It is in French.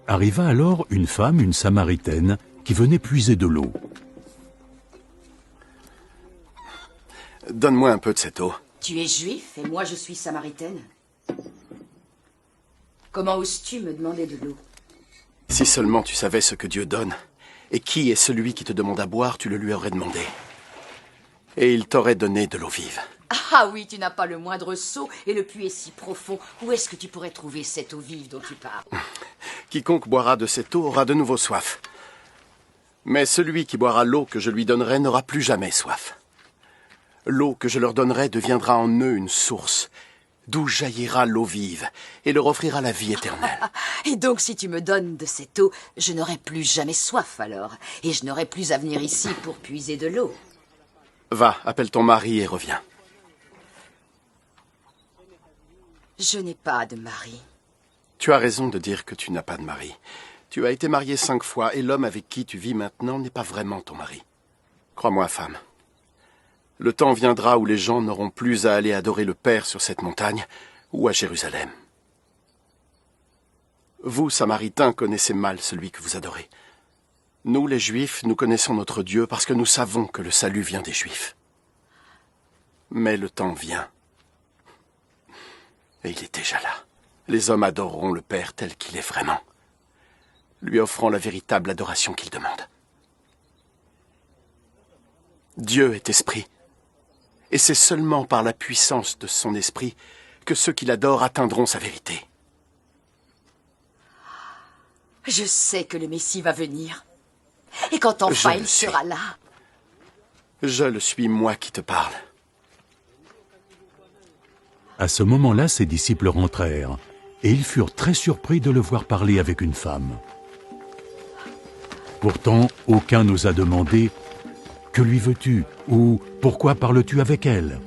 Arriva alors une femme, une Samaritaine, qui venait puiser de l'eau. Donne-moi un peu de cette eau. Tu es juif et moi je suis samaritaine. Comment oses-tu me demander de l'eau? Si seulement tu savais ce que Dieu donne, et qui est celui qui te demande à boire, tu le lui aurais demandé. Et il t'aurait donné de l'eau vive. Ah oui, tu n'as pas le moindre seau et le puits est si profond. Où est-ce que tu pourrais trouver cette eau vive dont tu parles? Quiconque boira de cette eau aura de nouveau soif. Mais celui qui boira l'eau que je lui donnerai n'aura plus jamais soif. L'eau que je leur donnerai deviendra en eux une source, d'où jaillira l'eau vive, et leur offrira la vie éternelle. Et donc si tu me donnes de cette eau, je n'aurai plus jamais soif alors, et je n'aurai plus à venir ici pour puiser de l'eau. Va, appelle ton mari et reviens. Je n'ai pas de mari. Tu as raison de dire que tu n'as pas de mari. Tu as été mariée 5 fois, et l'homme avec qui tu vis maintenant n'est pas vraiment ton mari. Crois-moi, femme. Le temps viendra où les gens n'auront plus à aller adorer le Père sur cette montagne ou à Jérusalem. Vous, Samaritains, connaissez mal celui que vous adorez. Nous, les Juifs, nous connaissons notre Dieu parce que nous savons que le salut vient des Juifs. Mais le temps vient. Et il est déjà là. Les hommes adoreront le Père tel qu'il est vraiment, lui offrant la véritable adoration qu'il demande. Dieu est esprit. Et c'est seulement par la puissance de son esprit que ceux qui l'adorent atteindront sa vérité. Je sais que le Messie va venir. Et quand enfin il sera là. Je le suis, moi qui te parle. À ce moment-là, ses disciples rentrèrent, et ils furent très surpris de le voir parler avec une femme. Pourtant, aucun n'osa demander « Que lui veux-tu » ou « Pourquoi parles-tu avec elle »